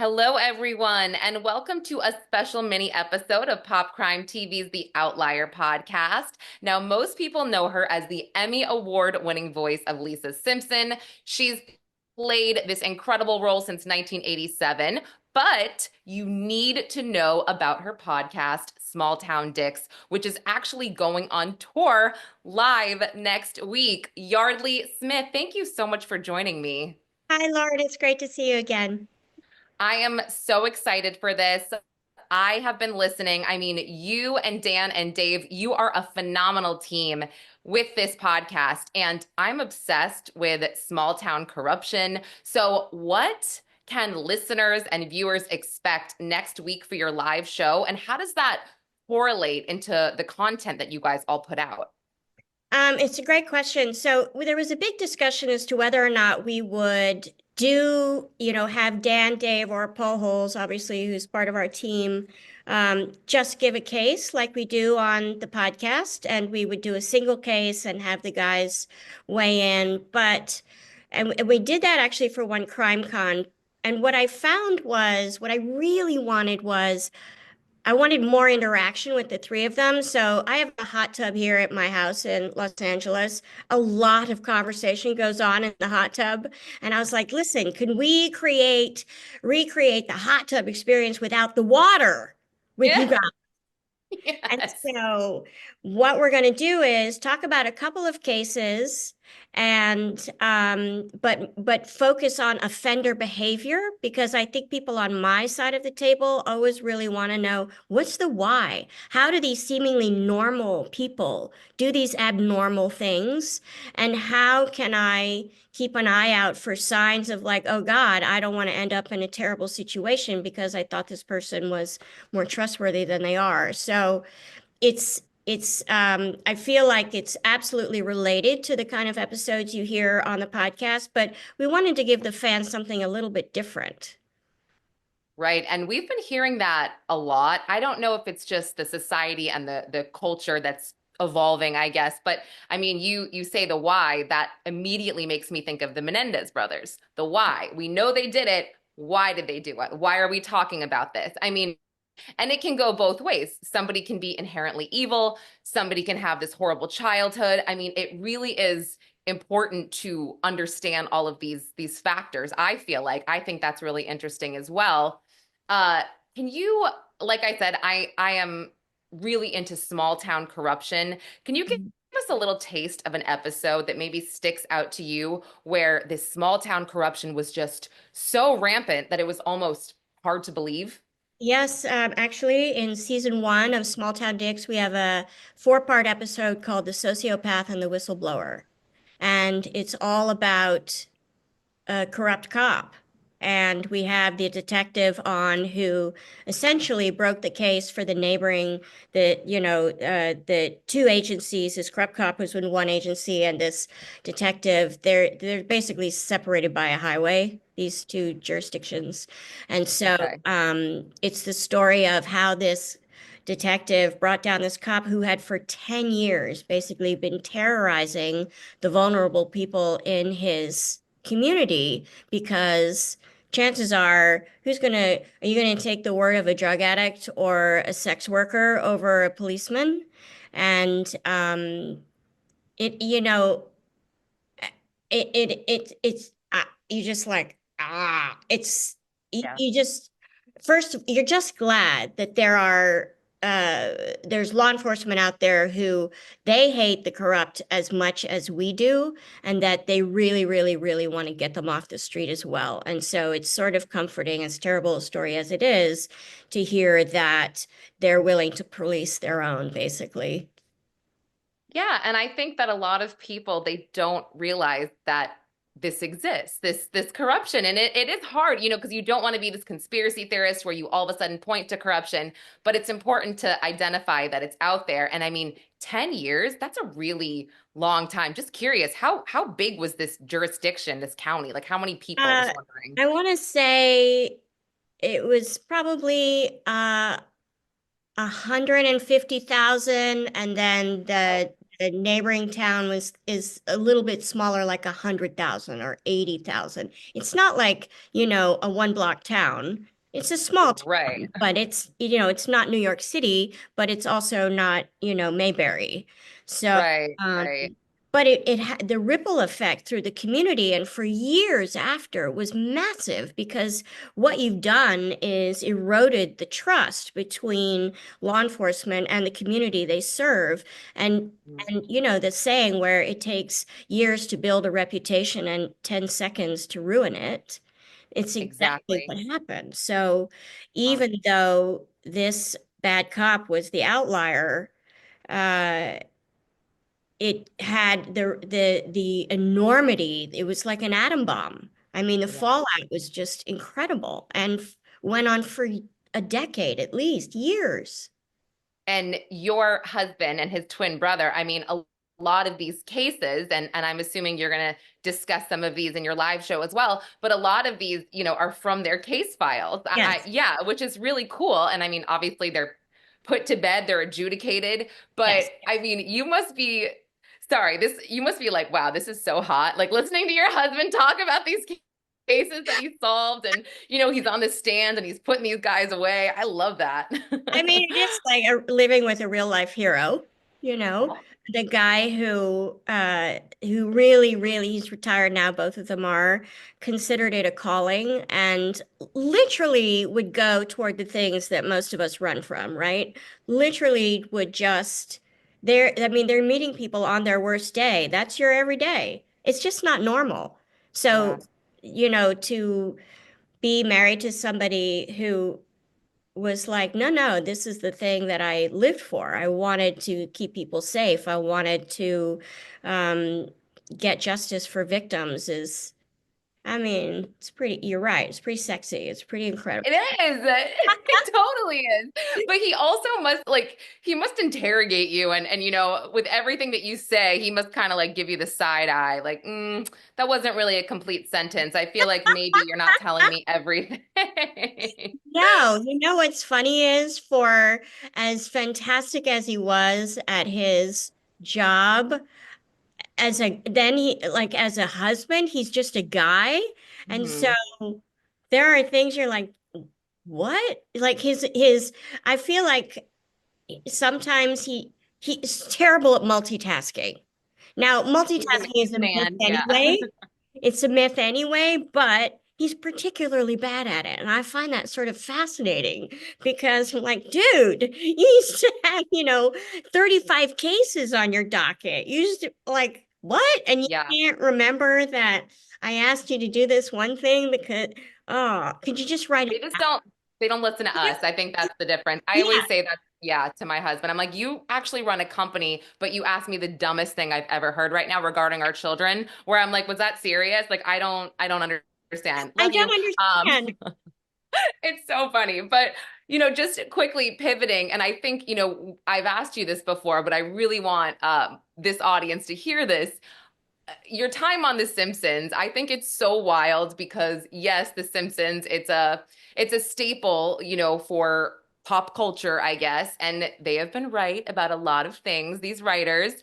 Hello, everyone, and welcome to a special mini episode of Pop Crime TV's The Outlier podcast. Now, most people know her as the Emmy Award-winning voice of Lisa Simpson. She's played this incredible role since 1987, but you need to know about her podcast, Small Town Dicks, which is actually going on tour live next week. Yeardley Smith, thank you so much for joining me. Hi, Lauren. It's great to see you again. I am so excited for this. I have been listening. I mean, you and Dan and Dave, you are a phenomenal team with this podcast, and I'm obsessed with small town corruption. So, what can listeners and viewers expect next week for your live show, and how does that correlate into the content that you guys all put out? It's a great question. So there was a big discussion as to whether or not we would have Dan, Dave, or Paul Holes, obviously, who's part of our team, just give a case like we do on the podcast, and we would do a single case and have the guys weigh in. And we did that actually for one Crime Con. And what I found was, what I really wanted was I wanted more interaction with the three of them. So I have a hot tub here at my house in Los Angeles. A lot of conversation goes on in the hot tub. And I was like, listen, can we recreate the hot tub experience without the water with you Yeah. guys? And Yes. so what we're going to do is talk about a couple of cases and but focus on offender behavior, because I think people on my side of the table always really want to know, what's the why? How do these seemingly normal people do these abnormal things? And how can I keep an eye out for signs of, like, oh God, I don't want to end up in a terrible situation because I thought this person was more trustworthy than they are. So I feel like it's absolutely related to the kind of episodes you hear on the podcast, but we wanted to give the fans something a little bit different. Right. And we've been hearing that a lot. I don't know if it's just the society and the culture that's evolving, I guess. But I mean, you say the why, that immediately makes me think of the Menendez brothers. The why. We know they did it. Why did they do it? Why are we talking about this? I mean, and it can go both ways. Somebody can be inherently evil, somebody can have this horrible childhood. I mean, it really is important to understand all of these factors. I think that's really interesting as well. Uh, can you, like I said, I am really into small town corruption. Can you give us a little taste of an episode that maybe sticks out to you where this small town corruption was just so rampant that it was almost hard to believe? Yes, actually, in season one of Small Town Dicks, we have a four-part episode called The Sociopath and the Whistleblower. And it's all about a corrupt cop. And we have the detective on who essentially broke the case for the neighboring, the two agencies. This corrupt cop was in one agency, and this detective, they're basically separated by a highway, these two jurisdictions. And so Okay. it's the story of how this detective brought down this cop who had for 10 years basically been terrorizing the vulnerable people in his community, because chances are, are you gonna take the word of a drug addict or a sex worker over a policeman? And it you know it's you just like, it's Yeah. you just first, you're just glad that there's law enforcement out there who, they hate the corrupt as much as we do, and that they really, really, really want to get them off the street as well. And so it's sort of comforting, as terrible a story as it is, to hear that they're willing to police their own, basically. Yeah, and I think that a lot of people they don't realize that this exists, this corruption. And it is hard, because you don't want to be this conspiracy theorist where you all of a sudden point to corruption, but it's important to identify that it's out there. And I mean, 10 years, that's a really long time. Just curious, how big was this jurisdiction, this county? Like how many people? Uh, Just wondering. I want to say it was probably 150,000, and then the neighboring town is a little bit smaller, like 100,000 or 80,000. It's not like, a one block town. It's a small Right. town, but it's not New York City, but it's also not, Mayberry. So, Right. um, Right. but it had the ripple effect through the community, and for years after was massive because what you've done is eroded the trust between law enforcement and the community they serve. And Mm, the saying where it takes years to build a reputation and 10 seconds to ruin it. It's exactly exactly. what happened. So Uh, even though this bad cop was the outlier, uh, it had the enormity. It was like an atom bomb. I mean, the yeah. fallout was just incredible and went on for a decade, at least years. And your husband and his twin brother, I mean, a lot of these cases, and I'm assuming you're going to discuss some of these in your live show as well, but a lot of these, are from their case files. Yes, Yeah, which is really cool. And I mean, obviously they're put to bed, they're adjudicated, but yes. I mean, you must be like, wow, this is so hot. Like listening to your husband talk about these cases that he solved and, he's on the stand and he's putting these guys away. I love that. I mean, it is like living with a real life hero, you know, the guy who really, really, he's retired now, both of them are, considered it a calling and literally would go toward the things that most of us run from, right? Literally would just I mean, they're meeting people on their worst day. That's your everyday. It's just not normal. Yeah. So, to be married to somebody who was like, no, no, this is the thing that I lived for. I wanted to keep people safe. I wanted to um, get justice for victims. I mean, you're right. It's pretty sexy. It's pretty incredible. It is. It totally is. But he also he must interrogate you and with everything that you say, he must kind of like give you the side eye, like, that wasn't really a complete sentence. I feel like maybe you're not telling me everything. No, what's funny is for as fantastic as he was at his job, as a husband, he's just a guy. And so Mhm. there are things you're like, what? Like his I feel like sometimes he's terrible at multitasking. Now, He's a multitasking is busy a myth man. Yeah. anyway. It's a myth anyway, but he's particularly bad at it. And I find that sort of fascinating because I'm like, dude, you used to have, 35 cases on your docket. You just like, what? And you Yeah. can't remember that I asked you to do this one thing because, oh, could you just write it They just down? they don't listen to us. I think that's the difference. I Yeah, always say that, yeah, to my husband. I'm like, you actually run a company, but you asked me the dumbest thing I've ever heard right now regarding our children, where I'm like, was that serious? Like, I don't understand. I Love you. don't understand. It's so funny. But, just quickly pivoting, and I think, I've asked you this before, but I really want this audience to hear this. Your time on The Simpsons, I think it's so wild because yes, The Simpsons, it's a staple, for pop culture, I guess, and they have been right about a lot of things, these writers.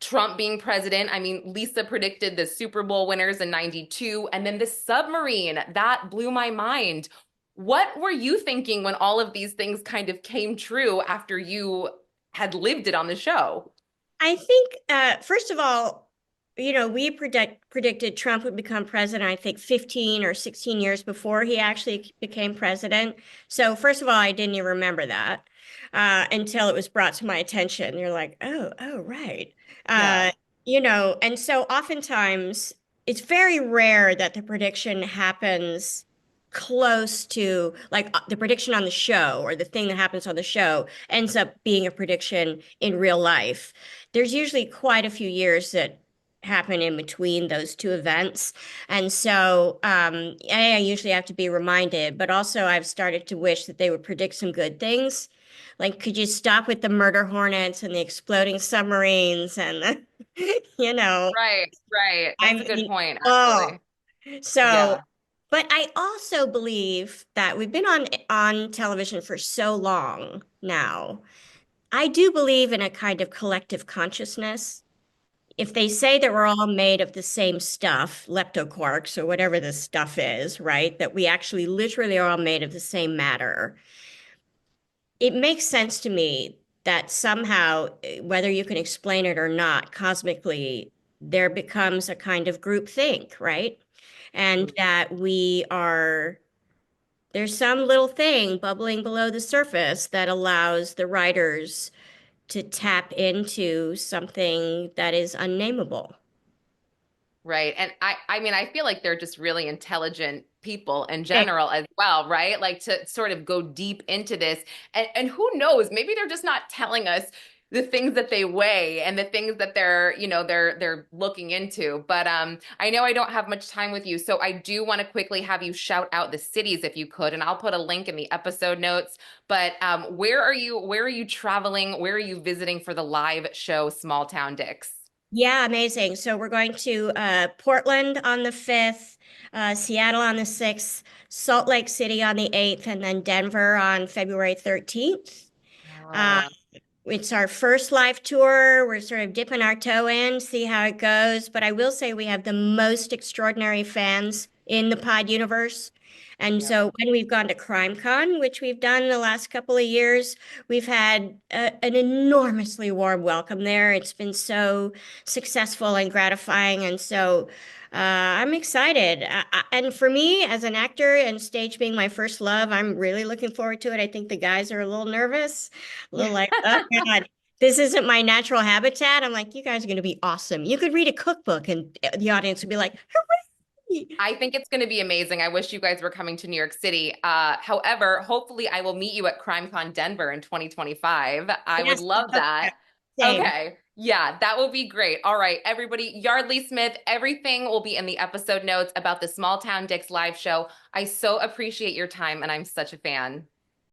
Trump being president, I mean, Lisa predicted the Super Bowl winners in 92, and then the submarine, that blew my mind. What were you thinking when all of these things kind of came true after you had lived it on the show? I think, first of all, we predicted Trump would become president, I think 15 or 16 years before he actually became president. So, first of all, I didn't even remember that until it was brought to my attention. You're like, oh, right. Yeah. Uh, and so oftentimes it's very rare that the prediction happens close to like the prediction on the show or the thing that happens on the show ends up being a prediction in real life. There's usually quite a few years that happen in between those two events. And so I usually have to be reminded, but also I've started to wish that they would predict some good things. Like, could you stop with the murder hornets and the exploding submarines and Right, right. I That's a good mean, point, oh, actually. so, Yeah. but I also believe that we've been on television for so long now. I do believe in a kind of collective consciousness. if they say that we're all made of the same stuff, leptoquarks or whatever this stuff is, right? That we actually literally are all made of the same matter. It makes sense to me that somehow, whether you can explain it or not, cosmically, there becomes a kind of group think, right? And that there's some little thing bubbling below the surface that allows the writers to tap into something that is unnameable. Right. And I mean, I feel like they're just really intelligent people in general as well, right? Like to sort of go deep into this. And who knows, maybe they're just not telling us the things that they weigh and the things that they're looking into. But I know I don't have much time with you, so I do want to quickly have you shout out the cities if you could, and I'll put a link in the episode notes. But where are you traveling? Where are you visiting for the live show Small Town Dicks? Yeah, amazing. So we're going to Portland on the 5th, Seattle on the 6th, Salt Lake City on the 8th, and then Denver on February 13th. Uh, Oh, it's our first live tour. We're sort of dipping our toe in, see how it goes. But I will say we have the most extraordinary fans in the pod universe. And yeah. so when we've gone to CrimeCon, which we've done the last couple of years, we've had an enormously warm welcome there. It's been so successful and gratifying. And so I'm excited. And for me, as an actor and stage being my first love, I'm really looking forward to it. I think the guys are a little nervous, a little like, oh God, this isn't my natural habitat. I'm like, you guys are going to be awesome. You could read a cookbook and the audience would be like, hooray. I think it's going to be amazing. I wish you guys were coming to New York City. However, hopefully I will meet you at CrimeCon Denver in 2025. I would Yes, love that. same. Okay. Yeah, that will be great. All right, everybody, Yardley Smith, everything will be in the episode notes about the Small Town Dicks live show. I so appreciate your time, and I'm such a fan.